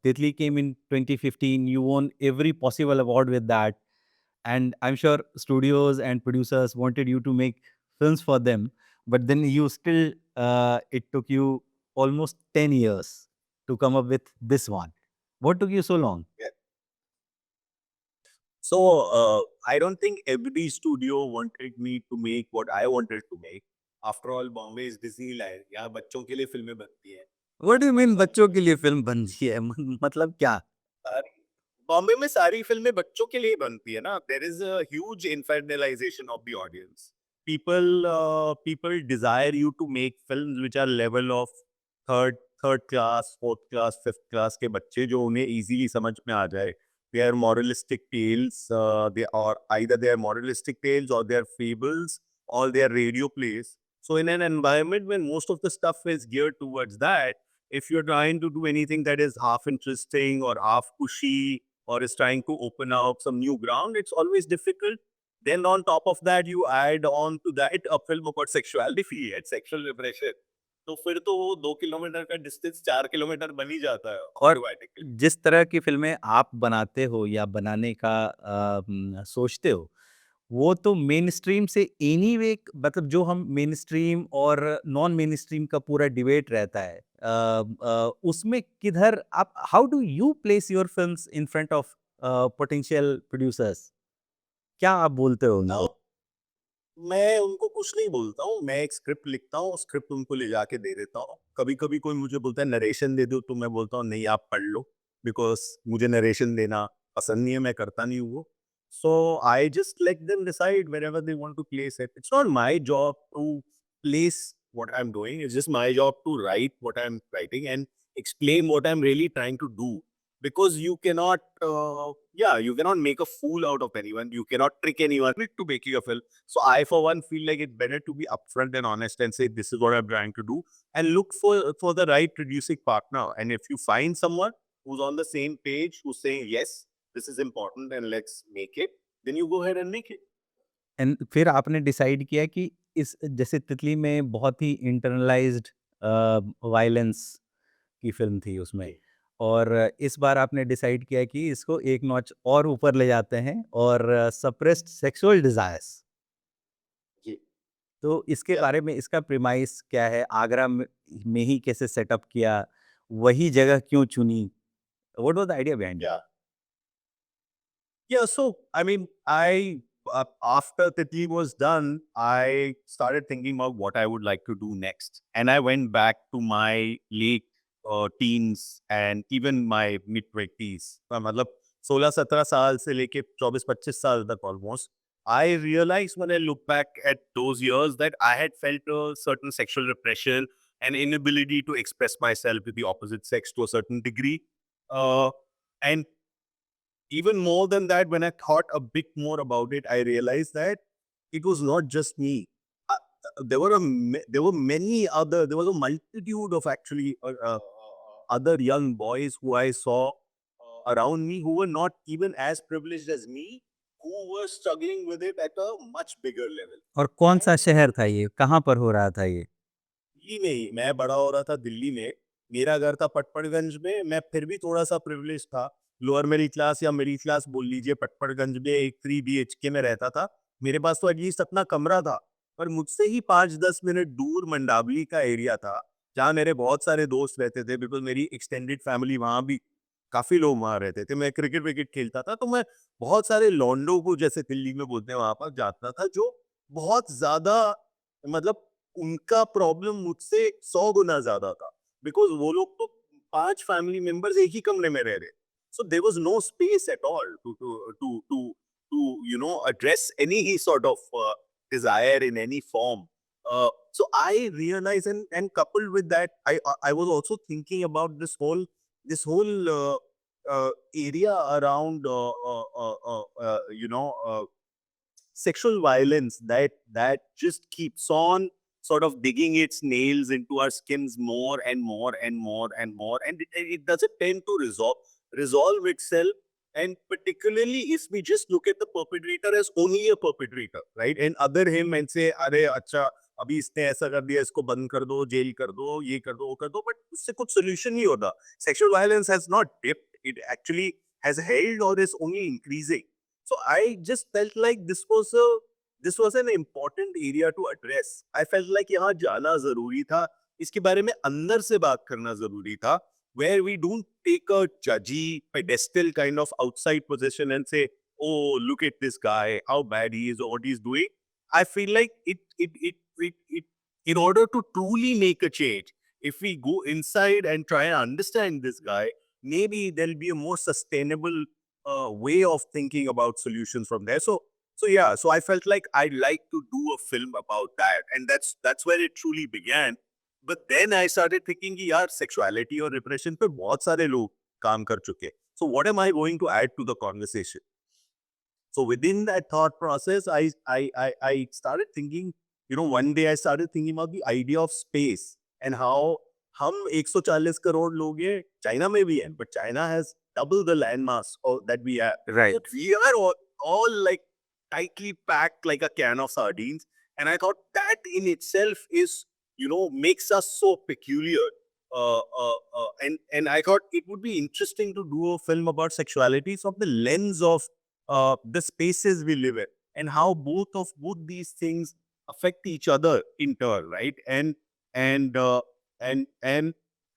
Titli came in 2015. You won every possible award with that. And I'm sure studios and producers wanted you to make films for them. But then you still, it took you almost 10 years to come up with this one. What took you so long? So I don't think every studio wanted me to make what I wanted to make. After all, Bombay is Disneyland. यहाँ बच्चों के लिए फिल्में बनती हैं. What do you mean बच्चों के लिए फिल्म बनती है? मतलब क्या? सारी बॉम्बे में सारी फिल्में बच्चों के लिए ही बनती है ना. There is a huge infantilization of the audience. People desire you to make films which are level of third class, fourth class, fifth class के बच्चे जो उन्हें easily समझ में आ जाए. They are moralistic tales. They are moralistic tales or they are fables or they are radio plays. So in an environment when most of the stuff is geared towards that, if you're trying to do anything that is half interesting or half pushy or is trying to open up some new ground, it's always difficult. Then on top of that, you add on to that a film about sexuality and sexual repression. तो फिर तो वो 2 kilometre का distance 4 kilometre बन ही जाता है और automatically. जिस तरह की फ़िल्में आप बनाते हो या बनाने का सोचते हो, वो तो मेनस्ट्रीम से एनीवे, मतलब जो हम मेनस्ट्रीम और नॉन मेनस्ट्रीम का पूरा डिबेट रहता है, उसमें किधर आप, how do you place your films in front of potential producers? क्या आप बोलते हो नाउ उनको? मैं उनको कुछ नहीं बोलता हूँ. मैं एक स्क्रिप्ट लिखता हूँ, स्क्रिप्ट उनको ले जाके दे देता हूँ. कभी-कभी कोई मुझे बोलता है नरेशन दे दो, तो मैं बोलता हूँ नहीं आप पढ़ लो, बिकॉज़ मुझे नरेशन देना पसंद नहीं है, मैं करता नहीं हूँ वो. So I just let them decide wherever they want to place it. It's not my job to place what I'm doing. It's just my job to write what I'm writing and explain what I'm really trying to do. Because you cannot, you cannot make a fool out of anyone. You cannot trick anyone to make you a film. So I, for one, feel like it's better to be upfront and honest and say this is what I'm trying to do, and look for the right producing partner. And if you find someone who's on the same page, who's saying yes, this is important and let's make it, then you go ahead and make it. And फिर आपने decide किया कि इस, जैसे तितली में बहुत ही internalised violence की फ़िल्म थी उसमें, जी. और इस बार आपने डिसाइड किया कि इसको एक नॉच और ऊपर ले जाते हैं और सप्रेस्ड सेक्सुअल डिज़ायर्स। जी. तो इसके Yeah. बारे में, इसका प्रीमाइस क्या है? आगरा में ही कैसे सेटअप किया? वही जगह क्यों चुनी? What was the idea behind it? Yeah. Yeah, so I mean, after Titli was done, I started thinking about what I would like to do next, and I went back to my late teens and even my mid 20s. मतलब 16-17 साल से लेके 24-25 साल तक almost. I realized when I look back at those years that I had felt a certain sexual repression and inability to express myself with the opposite sex to a certain degree. And even more than that, when I thought a bit more about it, I realized that it was not just me. There were many other. There was a multitude of actually other young boys who I saw around me who were not even as privileged as me, who were struggling with it at a much bigger level. और कौन-सा And शहर था ये? कहाँ पर हो रहा था ये? दिल्ली में ही, मैं बड़ा हो रहा था दिल्ली में. मेरा घर था पटपड़गंज में. मैं फिर भी थोड़ा-सा प्रिविलेज था. लोअर मिडिल क्लास या मिडिल क्लास बोल लीजिए. पटपड़गंज में एक 3 बीएचके में रहता था. मेरे पास तो एटलीस्ट अपना कमरा था. पर मुझसे ही 5-10 मिनट दूर मंडावली का एरिया था, जहाँ मेरे बहुत सारे दोस्त रहते थे, बिकॉज़ मेरी एक्सटेंडेड फैमिली वहाँ भी काफ़ी लोग वहाँ रहते थे. मैं क्रिकेट-विकेट खेलता था, तो मैं बहुत सारे लौंडों को, जैसे दिल्ली में बोलते हैं, वहाँ पर जाता था, जो बहुत ज़्यादा, मतलब उनका प्रॉब्लम मुझसे 100 गुना ज़्यादा था, बिकॉज़ वो लोग तो 5 फैमिली मेंबर्स एक ही कमरे में रह रहे. So there was no space at all to address any sort of desire in any form. So I realized, and coupled with that, I was also thinking about this whole area around sexual violence that just keeps on sort of digging its nails into our skins more and more and more and more, and it doesn't tend to resolve itself. And particularly if we just look at the perpetrator as only a perpetrator, right, and other him and say, "Arey, acha, अभी इसने ऐसा कर दिया, इसको बंद कर दो, jail कर दो, ये कर दो, वो कर दो, बट उससे कुछ सोल्यूशन नहीं होता. Sexual violence has not dipped, it actually has held or is only increasing. So I just felt like this was an important area to address. I felt like यहाँ जाना जरूरी था, इसके बारे में अंदर से बात करना जरूरी था, where we don't take a judgy pedestal kind of outside position and say, oh, look at this guy, how bad he is or what he's doing. I feel like in order to truly make a change, if we go inside and try and understand this guy, maybe there'll be a more sustainable way of thinking about solutions from there. So yeah, so I felt like I'd like to do a film about that, and that's where it truly began. But then I started thinking कि यार sexuality और repression पे बहुत सारे लोग काम कर चुके हैं. So what am I going to add to the conversation? So within that thought process, I started thinking, one day I started thinking about the idea of space and how हम 140 crore लोग हैं, China में भी हैं, but China has double the landmass that we have. Right. So we are all like tightly packed like a can of sardines. And I thought that in itself is, makes us so peculiar. And I thought it would be interesting to do a film about sexuality from the lens of the spaces we live in and how both these things affect each other in turn, right? And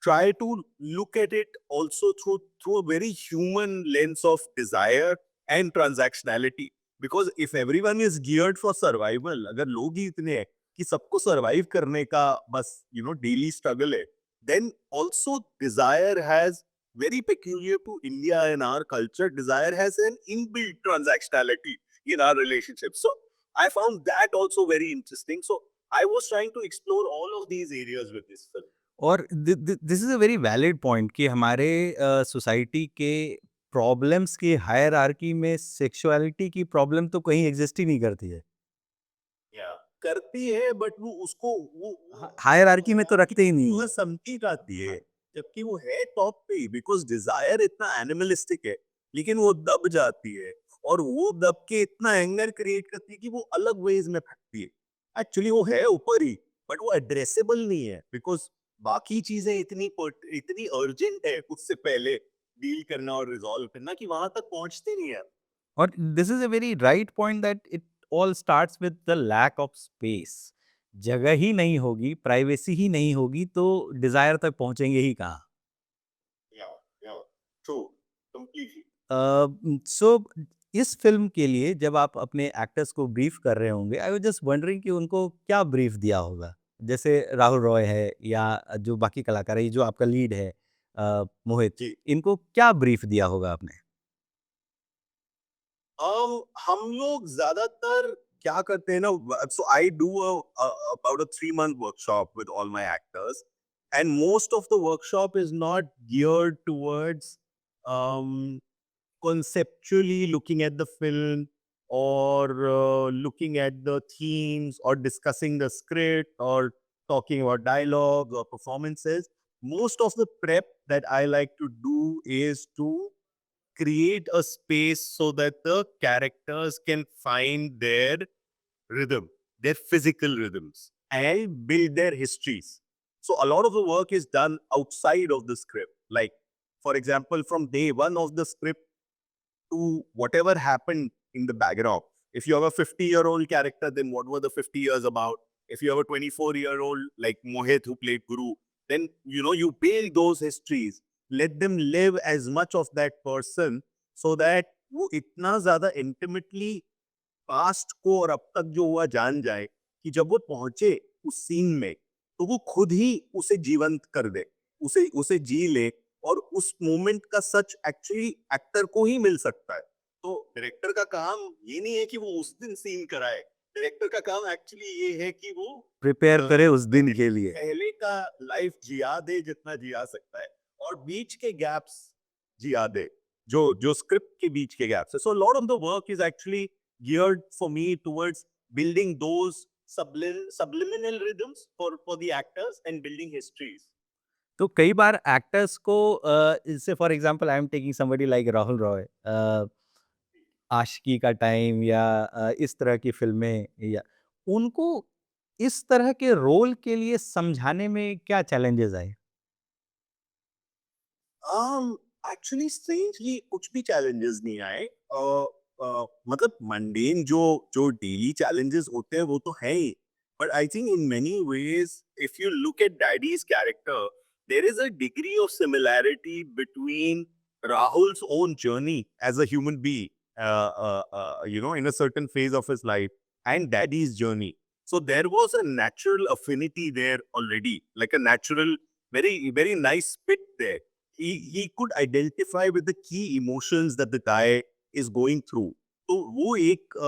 try to look at it also through a very human lens of desire and transactionality. Because if everyone is geared for survival, अगर लोग ही इतने हैं कि सबको survive करने का बस daily struggle है, then also desire has very peculiar to India and our culture. Desire has an inbuilt transactionality in our relationship. So I found that also very interesting. So I was trying to explore all of these areas with this film. और this is a very valid point कि हमारे society के problems की hierarchy में sexuality की problem तो कहीं exist ही नहीं करती है. Yeah. करती है बट वो उसको हायरार्की में तो रखते ही नहीं वो है. समझी जाती है जबकि वो है टॉप पे बिकॉज डिजायर इतना एनिमलिस्टिक है लेकिन वो दब जाती है और वो दब के इतना एंगर क्रिएट करती है कि वो अलग वेज में फटती है. एक्चुअली वो है ऊपर ही बट वो एड्रेसेबल नहीं है बिकॉज बाकी चीजें इतनी अर्जेंट है उससे पहले डील करना और रिजॉल्व करना कि वहां तक पहुंचती नहीं है. और this is a very right point that it all starts with the lack of space. जगह ही नहीं होगी, प्राइवेसी ही नहीं होगी, तो डिजायर तक पहुंचेंगे ही कहाँ. Yeah, yeah, true, completely. सो इस फिल्म के लिए जब आप अपने एक्टर्स को ब्रीफ कर रहे होंगे, आई वाज जस्ट वंडरिंग कि उनको क्या ब्रीफ दिया होगा. जैसे राहुल रॉय है या जो बाकी कलाकार है, ये जो आपका लीड है मोहित, जी. इनको क्या ब्रीफ दिया होगा आपने. हम लोग ज्यादातर क्या करते हैं ना. सो I do about a 3 month workshop with all my actors and most of the workshop is not geared towards um, conceptually looking at the film or looking at the themes or discussing the script or talking about dialogue or performances. Most of the prep that I like to do is to create a space so that the characters can find their rhythm, their physical rhythms, and build their histories. So a lot of the work is done outside of the script. Like, for example, from day one of the script to whatever happened in the background. If you have a 50-year-old character, then what were the 50 years about? If you have a 24-year-old like Mohit who played Guru, then you build those histories. Let them live as much of that person so that वो इतना ज्यादा intimately past को और अब तक जो हुआ जान जाए कि जब वो पहुंचे उस सीन में तो वो खुद ही उसे जीवंत कर दे, उसे उसे जी ले और उस मोमेंट का सच एक्चुअली एक्टर को ही मिल सकता है. तो डायरेक्टर का काम ये नहीं है कि वो उस दिन सीन कराए. डायरेक्टर का काम एक्चुअली ये है कि वो प्रिपेयर करे उस दिन के लिए. पहले का लाइफ जिया दे जितना जिया सकता है और बीच के गैप्स जिया दे जो जो स्क्रिप्ट के बीच के गैप्स है. So lot of the work is actually geared for me towards building those subliminal rhythms for the actors and building histories. तो कई बार एक्टर्स को जैसे for example I am taking somebody like Rahul Roy, Aashiqui का time या इस तरह की फिल्में, या उनको इस तरह के रोल के लिए समझाने में क्या चैलेंजेस आए? um एक्चुअली स्ट्रेंजली कुछ भी चैलेंजेस नहीं आए। मतलब मंडेन जो जो डेली चैलेंजेस होते हैं वो तो है ही, but I think in many ways if you look at daddy's character there is a degree of similarity between Rahul's own journey as a human being, in a certain phase of his life, and Daddy's journey. So there was a natural affinity there already, like a natural, very, very nice fit there. He could identify with the key emotions that the guy is going through. तो वो एक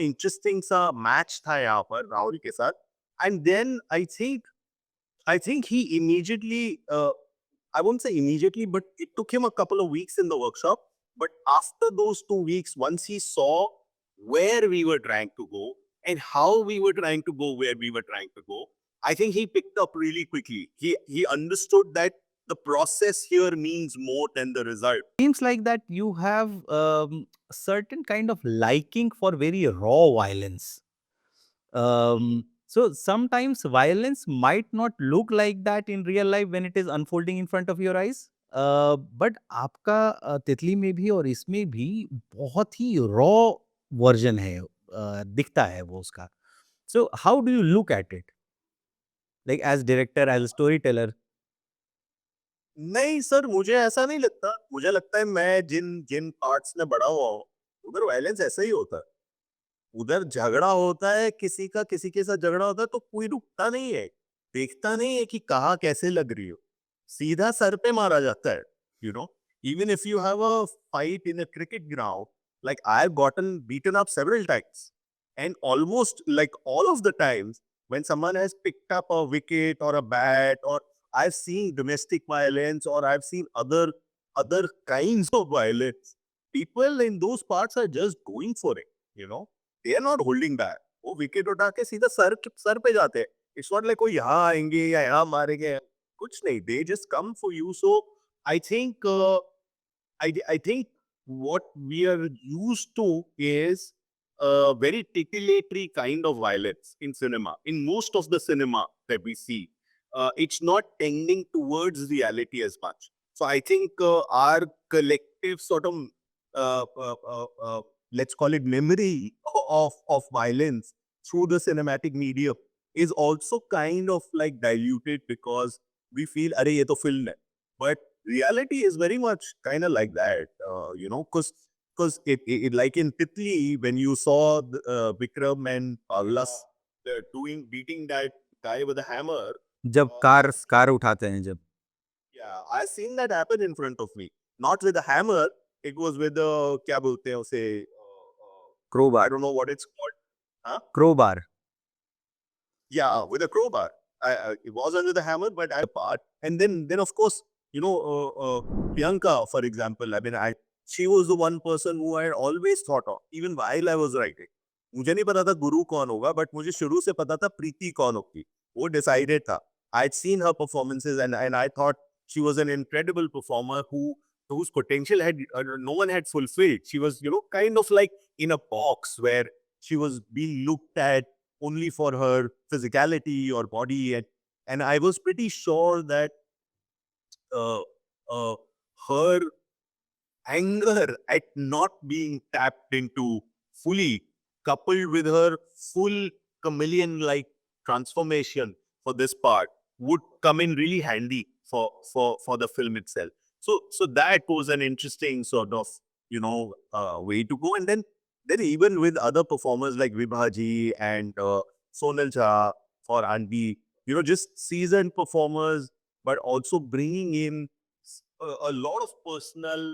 interesting सा match था यहाँ पर राहुल के साथ। And then I think he immediately, I won't say immediately, but it took him a couple of weeks in the workshop. But after those 2 weeks, once he saw where we were trying to go and how we were trying to go where we were trying to go, I think he picked up really quickly. He understood that the process here means more than the result. Seems like that you have certain kind of liking for very raw violence. So sometimes violence might not look like that in real life when it is unfolding in front of your eyes. But आपका तितली में भी और इसमें भी बहुत ही raw version है, दिखता है वो उसका। So how do you look at it like as director as storyteller? नहीं सर, मुझे ऐसा नहीं लगता। मुझे लगता है मैं जिन जिन पार्ट्स में बड़ा हुआ हूँ, उधर वायलेंस ऐसा ही होता है। उधर झगड़ा होता है, किसी का किसी के साथ झगड़ा होता है तो कोई रुकता नहीं है, देखता नहीं है कि कहाँ कैसे लग रही हो, सीधा सर पे मारा जाता है। You know, even if you have a fight in a cricket ground, like I have gotten beaten up several times, and almost like all of the times when someone has picked up a wicket or a bat, or I've seen domestic violence, or I've seen other kinds of violence, people in those parts are just going for it, you know, they are not holding back. वो wicket उठा के सीधा sir पे जाते हैं। It's not like कोई यहाँ आएंगे या यहाँ मारेंगे, कुछ नहीं, they just come for you. So I think I think what we are used to is a very titillatory kind of violence in cinema. In most of the cinema that we see, it's not tending towards reality as much. So I think our collective sort of, let's call it memory of violence through the cinematic medium is also kind of like diluted because we feel, "Arey, ye to film hai." But reality is very much kind of like that, because it like in Titli, when you saw Vikram and Pavlas doing beating that guy with a hammer. जब car car उठाते हैं जब। Yeah, I seen that happen in front of me. Not with a hammer, it was with a क्या बोलते हैं उसे, I crowbar. don't know what it's called. Huh? Crowbar. Yeah, with a crowbar. It was under the hammer, but I part. And then of course, Priyanka, for example. I mean, she was the one person who I had always thought of, even while I was writing. मुझे नहीं पता था गुरु कौन होगा, but मुझे शुरू से पता था प्रीति कौन होगी। वो decided था। I'd seen her performances, and I thought she was an incredible performer whose potential had no one had fulfilled. She was, kind of like in a box where she was being looked at only for her physicality or body, and I was pretty sure that uh, uh, her anger at not being tapped into fully, coupled with her full chameleon like transformation for this part, would come in really handy for the film itself. So that was an interesting sort of, way to go. And then even with other performers like Vibhaji and Sonal Jha for Anvi, just seasoned performers, but also bringing in a lot of personal,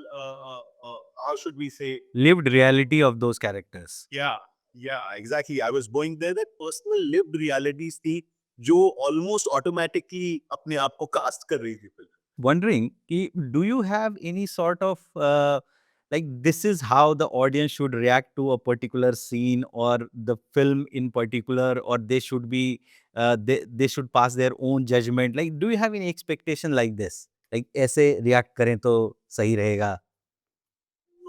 how should we say? Lived reality of those characters. Yeah, yeah, exactly. I was going there, that personal lived realities थी जो almost automatically अपने आप को cast कर रही थी film. Wondering कि do you have any sort of like this is how the audience should react to a particular scene or the film in particular, or they should be they should pass their own judgment, like do you have any expectation like this, like ऐसे react करें तो सही रहेगा?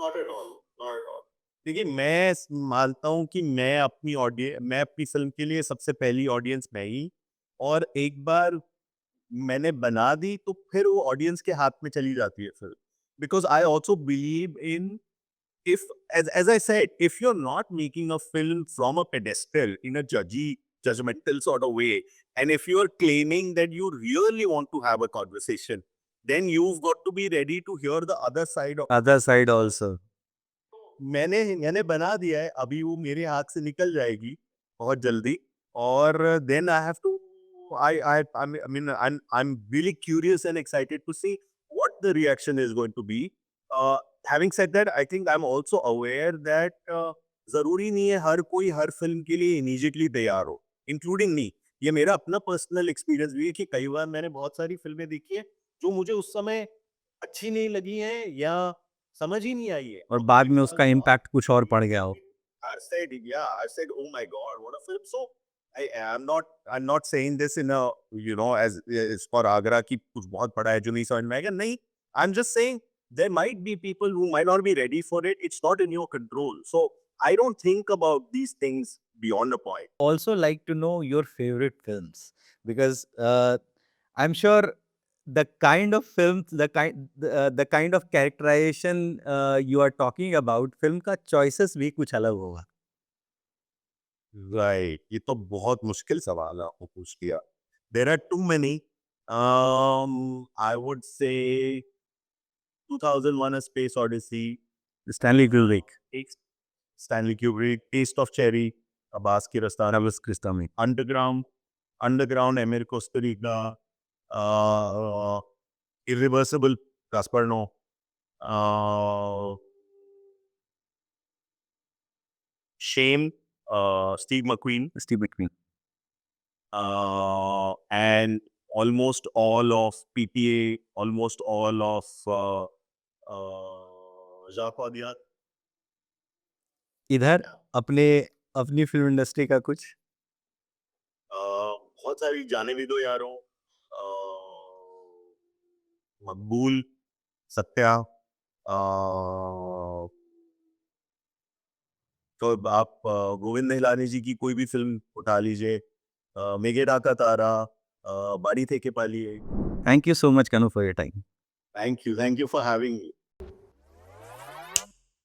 Not at all, not at all. देखिए, मानता हूँ कि मैं अपनी फ़िल्म के लिए सबसे पहली ऑडियंस मैं ही, और एक बार मैंने बना दी तो फिर वो ऑडियंस के हाथ में चली जाती है film. Because I also believe in, if as I said, if you're not making a film from a pedestal in a judgmental sort of way, and if you're claiming that you really want to have a conversation, then you've got to be ready to hear the other side of other side also. मैंने बना दिया है, अभी वो मेरे हाथ से निकल जाएगी बहुत जल्दी, और then I have to I mean I'm really curious and excited to see what the reaction is going to be. Having said that, I think I'm also aware that ज़रूरी नहीं है हर कोई हर फ़िल्म के लिए इमीडिएटली तैयार हो, including me. ये मेरा अपना पर्सनल एक्सपीरियंस भी है कि कई बार मैंने बहुत सारी फ़िल्में देखी हैं, जो मुझे उस समय अच्छी नहीं लगी हैं या समझ ही नहीं आई है। और और बाद कई में साल उसका बाद इम्पैक्ट कुछ और पड़ गया हो। I said, "Oh my God, what a film!" So I'm not saying this in a, as for Agra कि कुछ बहुत बड़ा है जो नहीं समझ में आएगा। नहीं, I'm just saying there might be people who might not be ready for it. It's not in your control. So I don't think about these things beyond a point. Also like to know your favorite films because I'm sure the kind of films, the kind of characterization you are talking about, film का choices भी कुछ अलग होगा। Right. ये तो बहुत मुश्किल सवाल आपने पूछ लिया। There are too many. I would say 2001: A Space Odyssey, Stanley Kubrick, एक Stanley Kubrick, Taste of Cherry, Abbas Kiarostami, नर्वस क्रिस्टमी, Underground, Emir Kusturica, uh, Irreversible, Gaspar Noé, uh, Shame, Steve McQueen, Steve McQueen, and almost all of PTA, almost all of Jacques Audiard. इधर अपने अपनी film industry का कुछ बहुत सारी जाने भी दो यारों, मकबूल, सत्या, तो आप गोविंद निहलानी जी की कोई भी फिल्म उठा लीजिए, मेघेरा का तारा, बाड़ी थे के पालिए। थैंक यू सो मच कनू for your time. Thank you for having me.